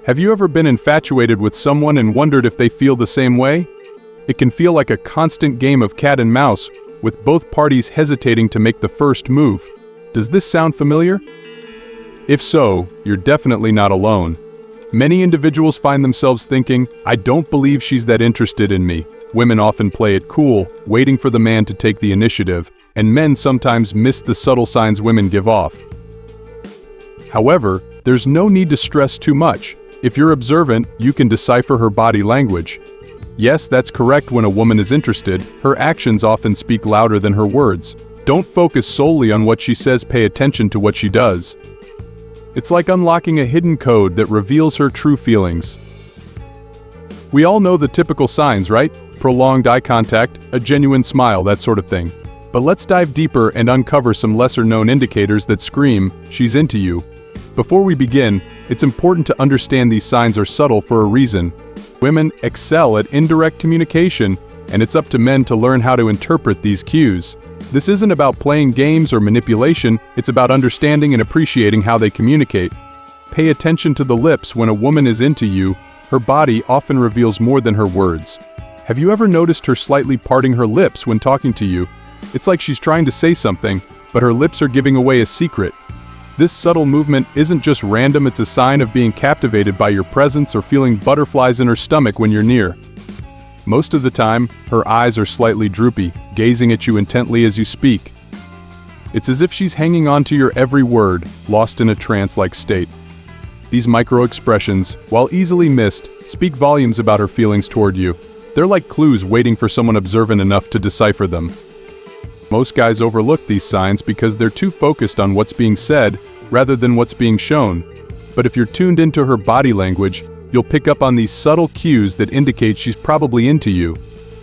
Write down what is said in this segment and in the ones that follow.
Have you ever been infatuated with someone and wondered if they feel the same way? It can feel like a constant game of cat and mouse, with both parties hesitating to make the first move. Does this sound familiar? If so, you're definitely not alone. Many individuals find themselves thinking, "I don't believe she's that interested in me." Women often play it cool, waiting for the man to take the initiative, and men sometimes miss the subtle signs women give off. However, there's no need to stress too much. If you're observant, you can decipher her body language. Yes, that's correct. When a woman is interested, her actions often speak louder than her words. Don't focus solely on what she says, pay attention to what she does. It's like unlocking a hidden code that reveals her true feelings. We all know the typical signs, right? Prolonged eye contact, a genuine smile, that sort of thing. But let's dive deeper and uncover some lesser-known indicators that scream, "She's into you." Before we begin, it's important to understand these signs are subtle for a reason. Women excel at indirect communication, and it's up to men to learn how to interpret these cues. This isn't about playing games or manipulation, it's about understanding and appreciating how they communicate. Pay attention to the lips. When a woman is into you, her body often reveals more than her words. Have you ever noticed her slightly parting her lips when talking to you? It's like she's trying to say something, but her lips are giving away a secret. This subtle movement isn't just random, it's a sign of being captivated by your presence or feeling butterflies in her stomach when you're near. Most of the time, her eyes are slightly droopy, gazing at you intently as you speak. It's as if she's hanging on to your every word, lost in a trance-like state. These micro-expressions, while easily missed, speak volumes about her feelings toward you. They're like clues waiting for someone observant enough to decipher them. Most guys overlook these signs because they're too focused on what's being said rather than what's being shown. But if you're tuned into her body language, you'll pick up on these subtle cues that indicate she's probably into you.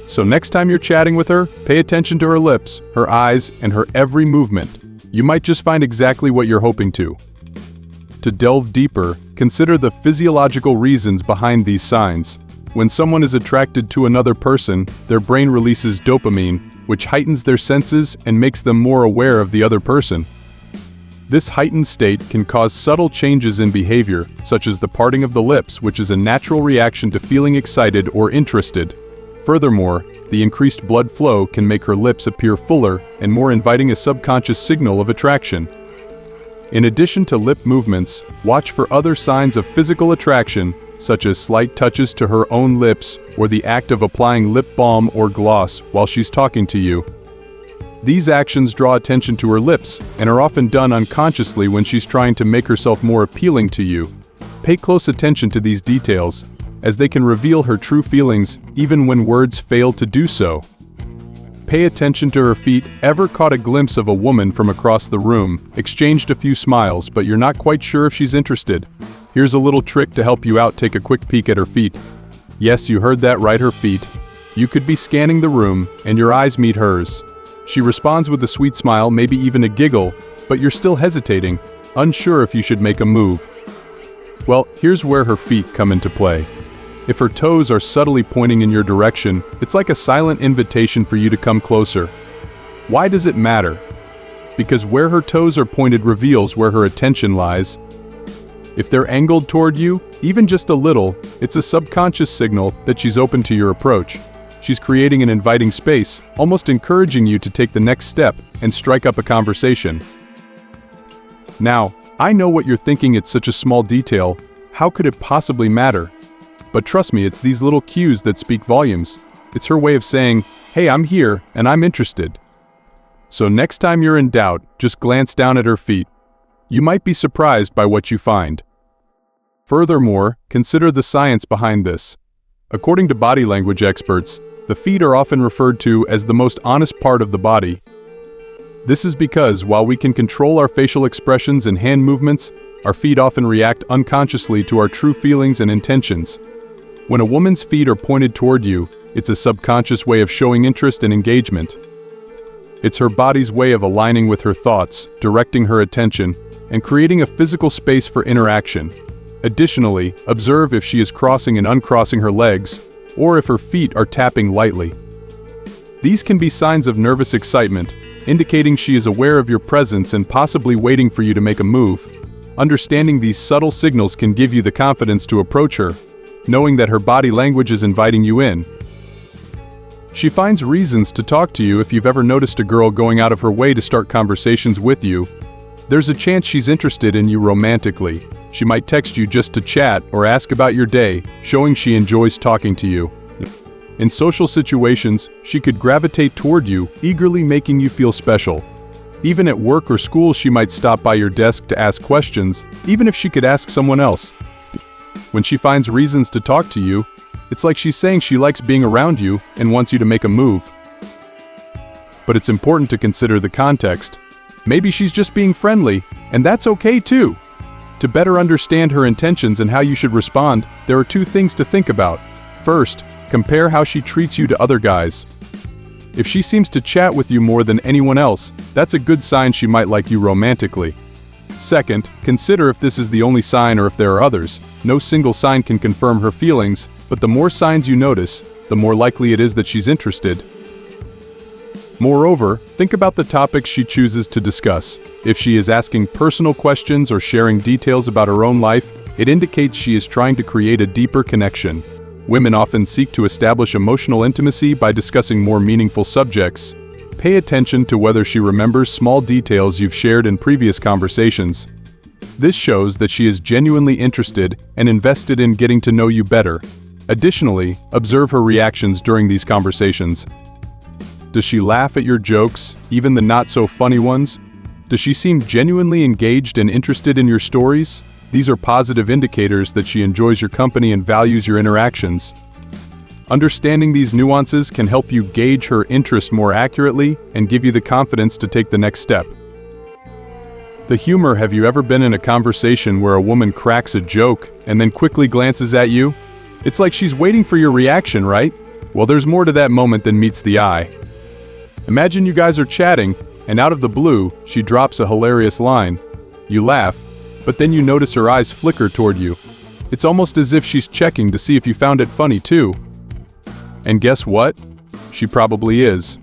So next time you're chatting with her, pay attention to her lips, her eyes, and her every movement. You might just find exactly what you're hoping to. To delve deeper, consider the physiological reasons behind these signs. When someone is attracted to another person, their brain releases dopamine, which heightens their senses and makes them more aware of the other person. This heightened state can cause subtle changes in behavior, such as the parting of the lips, which is a natural reaction to feeling excited or interested. Furthermore, the increased blood flow can make her lips appear fuller and more inviting, a subconscious signal of attraction. In addition to lip movements, watch for other signs of physical attraction, such as slight touches to her own lips or the act of applying lip balm or gloss while she's talking to you. These actions draw attention to her lips and are often done unconsciously when she's trying to make herself more appealing to you. Pay close attention to these details, as they can reveal her true feelings even when words fail to do so. Pay attention to her feet. Ever caught a glimpse of a woman from across the room, exchanged a few smiles, but you're not quite sure if she's interested? Here's a little trick to help you out. Take a quick peek at her feet. Yes, you heard that right, her feet. You could be scanning the room, and your eyes meet hers. She responds with a sweet smile, maybe even a giggle, but you're still hesitating, unsure if you should make a move. Well, here's where her feet come into play. If her toes are subtly pointing in your direction, it's like a silent invitation for you to come closer. Why does it matter? Because where her toes are pointed reveals where her attention lies. If they're angled toward you, even just a little, it's a subconscious signal that she's open to your approach. She's creating an inviting space, almost encouraging you to take the next step and strike up a conversation. Now, I know what you're thinking, it's such a small detail, how could it possibly matter? But trust me, it's these little cues that speak volumes. It's her way of saying, "Hey, I'm here, and I'm interested." So next time you're in doubt, just glance down at her feet. You might be surprised by what you find. Furthermore, consider the science behind this. According to body language experts, the feet are often referred to as the most honest part of the body. This is because while we can control our facial expressions and hand movements, our feet often react unconsciously to our true feelings and intentions. When a woman's feet are pointed toward you, it's a subconscious way of showing interest and engagement. It's her body's way of aligning with her thoughts, directing her attention, and creating a physical space for interaction. Additionally, observe if she is crossing and uncrossing her legs, or if her feet are tapping lightly. These can be signs of nervous excitement, indicating she is aware of your presence and possibly waiting for you to make a move. Understanding these subtle signals can give you the confidence to approach her, knowing that her body language is inviting you in. She finds reasons to talk to you. If you've ever noticed a girl going out of her way to start conversations with you, there's a chance she's interested in you romantically. She might text you just to chat or ask about your day, showing she enjoys talking to you. In social situations, she could gravitate toward you, eagerly making you feel special. Even at work or school, she might stop by your desk to ask questions, even if she could ask someone else. When she finds reasons to talk to you, it's like she's saying she likes being around you and wants you to make a move. But it's important to consider the context. Maybe she's just being friendly, and that's okay too. To better understand her intentions and how you should respond, there are two things to think about. First, compare how she treats you to other guys. If she seems to chat with you more than anyone else, that's a good sign she might like you romantically. Second, consider if this is the only sign or if there are others. No single sign can confirm her feelings, but the more signs you notice, the more likely it is that she's interested. Moreover, think about the topics she chooses to discuss. If she is asking personal questions or sharing details about her own life, it indicates she is trying to create a deeper connection. Women often seek to establish emotional intimacy by discussing more meaningful subjects. Pay attention to whether she remembers small details you've shared in previous conversations. This shows that she is genuinely interested and invested in getting to know you better. Additionally, observe her reactions during these conversations. Does she laugh at your jokes, even the not-so-funny ones? Does she seem genuinely engaged and interested in your stories? These are positive indicators that she enjoys your company and values your interactions. Understanding these nuances can help you gauge her interest more accurately and give you the confidence to take the next step. The humor. Have you ever been in a conversation where a woman cracks a joke and then quickly glances at you? It's like she's waiting for your reaction, right? Well, there's more to that moment than meets the eye. Imagine you guys are chatting, and out of the blue, she drops a hilarious line. You laugh, but then you notice her eyes flicker toward you. It's almost as if she's checking to see if you found it funny too. And guess what? She probably is.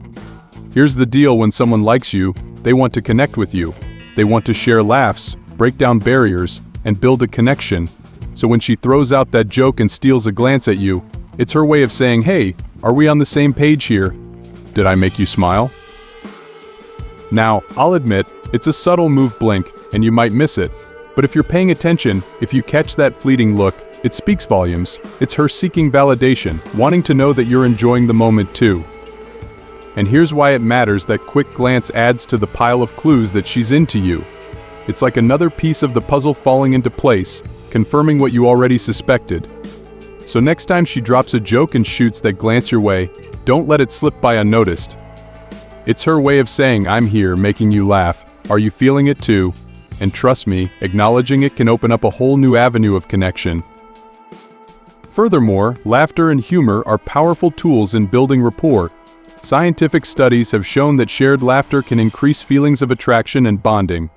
Here's the deal: when someone likes you, they want to connect with you. They want to share laughs, break down barriers, and build a connection. So when she throws out that joke and steals a glance at you, it's her way of saying, "Hey, are we on the same page here? Did I make you smile?" Now, I'll admit, it's a subtle move. Blink, and you might miss it. But if you're paying attention, if you catch that fleeting look, it speaks volumes. It's her seeking validation, wanting to know that you're enjoying the moment too. And here's why it matters: that quick glance adds to the pile of clues that she's into you. It's like another piece of the puzzle falling into place, confirming what you already suspected. So next time she drops a joke and shoots that glance your way, don't let it slip by unnoticed. It's her way of saying, "I'm here, making you laugh. Are you feeling it too?" And trust me, acknowledging it can open up a whole new avenue of connection. Furthermore, laughter and humor are powerful tools in building rapport. Scientific studies have shown that shared laughter can increase feelings of attraction and bonding.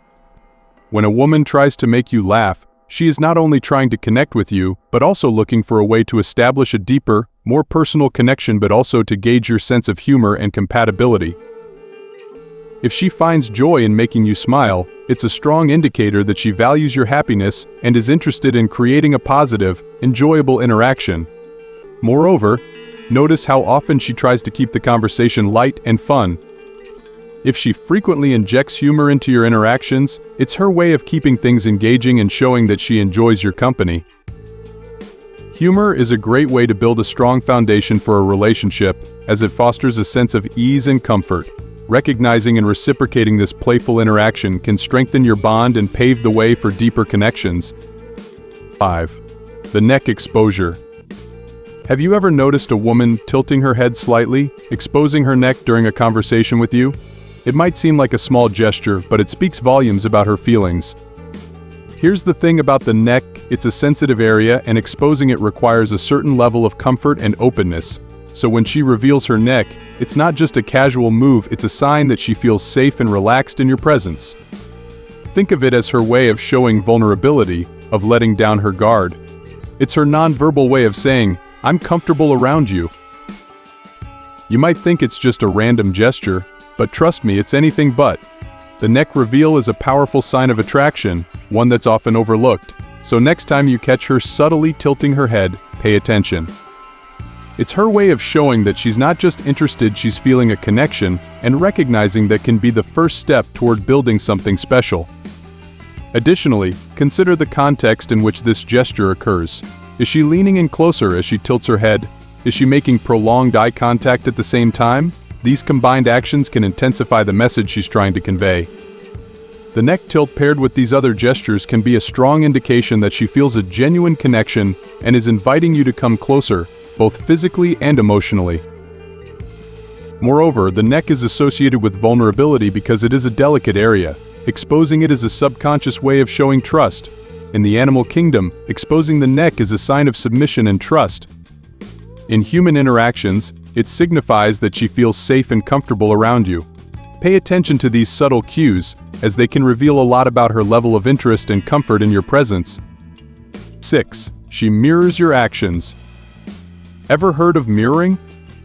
When a woman tries to make you laugh, she is not only trying to connect with you, but also looking for a way to establish a deeper, more personal connection, but also to gauge your sense of humor and compatibility. If she finds joy in making you smile, it's a strong indicator that she values your happiness and is interested in creating a positive, enjoyable interaction. Moreover, notice how often she tries to keep the conversation light and fun. If she frequently injects humor into your interactions, it's her way of keeping things engaging and showing that she enjoys your company. Humor is a great way to build a strong foundation for a relationship, as it fosters a sense of ease and comfort. Recognizing and reciprocating this playful interaction can strengthen your bond and pave the way for deeper connections. 5. The neck exposure. Have you ever noticed a woman tilting her head slightly, exposing her neck during a conversation with you? It might seem like a small gesture, but it speaks volumes about her feelings. Here's the thing about the neck: it's a sensitive area, and exposing it requires a certain level of comfort and openness. So when she reveals her neck, it's not just a casual move, it's a sign that she feels safe and relaxed in your presence. Think of it as her way of showing vulnerability, of letting down her guard. It's her nonverbal way of saying, "I'm comfortable around you." You might think it's just a random gesture, but trust me, it's anything but. The neck reveal is a powerful sign of attraction, one that's often overlooked. So next time you catch her subtly tilting her head, pay attention. It's her way of showing that she's not just interested, she's feeling a connection, and recognizing that can be the first step toward building something special. Additionally, consider the context in which this gesture occurs. Is she leaning in closer as she tilts her head? Is she making prolonged eye contact at the same time? These combined actions can intensify the message she's trying to convey. The neck tilt paired with these other gestures can be a strong indication that she feels a genuine connection and is inviting you to come closer, both physically and emotionally. Moreover, the neck is associated with vulnerability because it is a delicate area. Exposing it is a subconscious way of showing trust. In the animal kingdom, exposing the neck is a sign of submission and trust. In human interactions, it signifies that she feels safe and comfortable around you. Pay attention to these subtle cues, as they can reveal a lot about her level of interest and comfort in your presence. 6. She mirrors your actions. Ever heard of mirroring?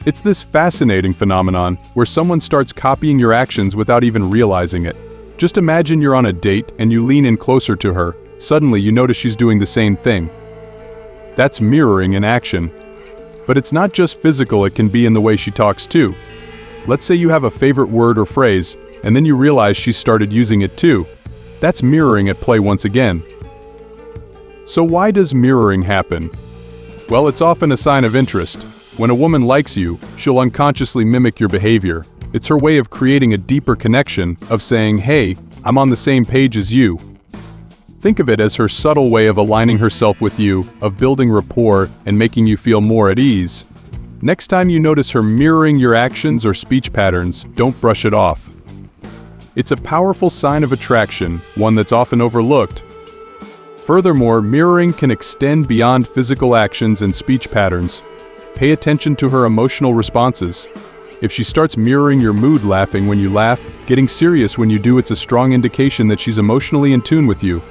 It's this fascinating phenomenon where someone starts copying your actions without even realizing it. Just imagine you're on a date and you lean in closer to her. Suddenly you notice she's doing the same thing. That's mirroring in action. But it's not just physical, it can be in the way she talks too. Let's say you have a favorite word or phrase, and then you realize she started using it too. That's mirroring at play once again. So why does mirroring happen? Well, it's often a sign of interest. When a woman likes you, she'll unconsciously mimic your behavior. It's her way of creating a deeper connection, of saying, "Hey, I'm on the same page as you." Think of it as her subtle way of aligning herself with you, of building rapport and making you feel more at ease. Next time you notice her mirroring your actions or speech patterns, don't brush it off. It's a powerful sign of attraction, one that's often overlooked. Furthermore, mirroring can extend beyond physical actions and speech patterns. Pay attention to her emotional responses. If she starts mirroring your mood, laughing when you laugh, getting serious when you do, it's a strong indication that she's emotionally in tune with you.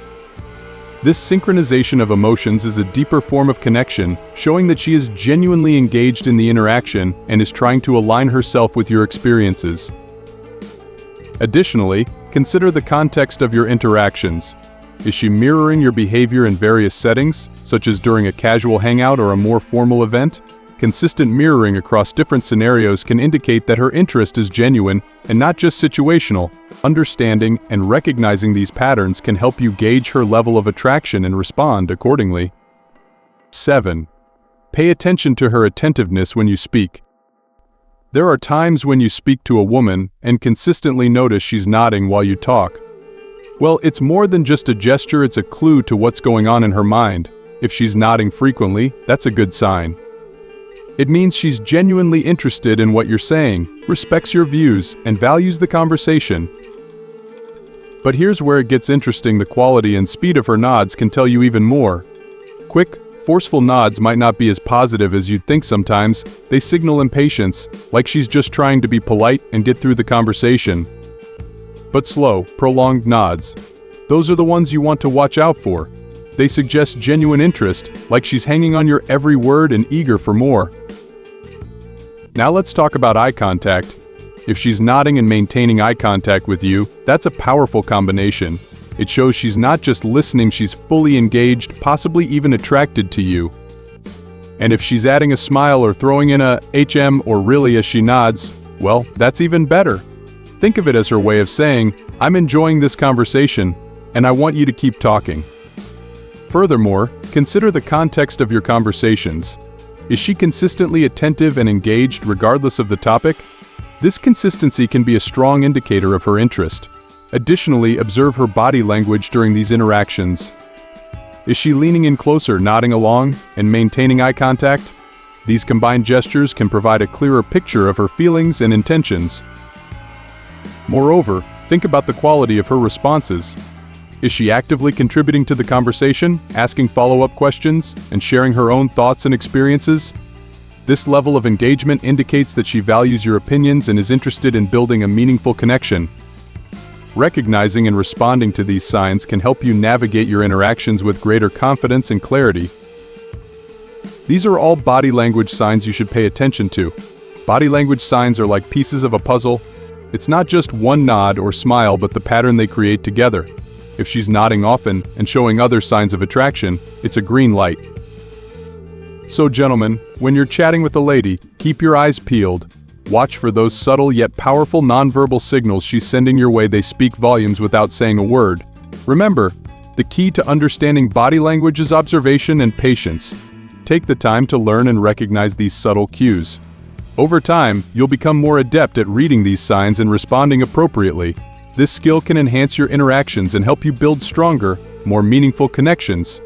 This synchronization of emotions is a deeper form of connection, showing that she is genuinely engaged in the interaction and is trying to align herself with your experiences. Additionally, consider the context of your interactions. Is she mirroring your behavior in various settings, such as during a casual hangout or a more formal event? Consistent mirroring across different scenarios can indicate that her interest is genuine and not just situational. Understanding and recognizing these patterns can help you gauge her level of attraction and respond accordingly. 7. Pay attention to her attentiveness when you speak. There are times when you speak to a woman and consistently notice she's nodding while you talk. Well, it's more than just a gesture, it's a clue to what's going on in her mind. If she's nodding frequently, that's a good sign. It means she's genuinely interested in what you're saying, respects your views, and values the conversation. But here's where it gets interesting: the quality and speed of her nods can tell you even more. Quick, forceful nods might not be as positive as you'd think sometimes. They signal impatience, like she's just trying to be polite and get through the conversation. But slow, prolonged nods, those are the ones you want to watch out for. They suggest genuine interest, like she's hanging on your every word and eager for more. Now let's talk about eye contact. If she's nodding and maintaining eye contact with you, that's a powerful combination. It shows she's not just listening, she's fully engaged, possibly even attracted to you. And if she's adding a smile or throwing in a "hm" or "really" as she nods, well, that's even better. Think of it as her way of saying, "I'm enjoying this conversation, and I want you to keep talking." Furthermore, consider the context of your conversations. Is she consistently attentive and engaged regardless of the topic? This consistency can be a strong indicator of her interest. Additionally, observe her body language during these interactions. Is she leaning in closer, nodding along, and maintaining eye contact? These combined gestures can provide a clearer picture of her feelings and intentions. Moreover, think about the quality of her responses. Is she actively contributing to the conversation, asking follow-up questions, and sharing her own thoughts and experiences? This level of engagement indicates that she values your opinions and is interested in building a meaningful connection. Recognizing and responding to these signs can help you navigate your interactions with greater confidence and clarity. These are all body language signs you should pay attention to. Body language signs are like pieces of a puzzle. It's not just one nod or smile but the pattern they create together. If she's nodding often and showing other signs of attraction, it's a green light. So gentlemen, when you're chatting with a lady, keep your eyes peeled. Watch for those subtle yet powerful nonverbal signals she's sending your way. They speak volumes without saying a word. Remember, the key to understanding body language is observation and patience. Take the time to learn and recognize these subtle cues. Over time, you'll become more adept at reading these signs and responding appropriately. This skill can enhance your interactions and help you build stronger, more meaningful connections.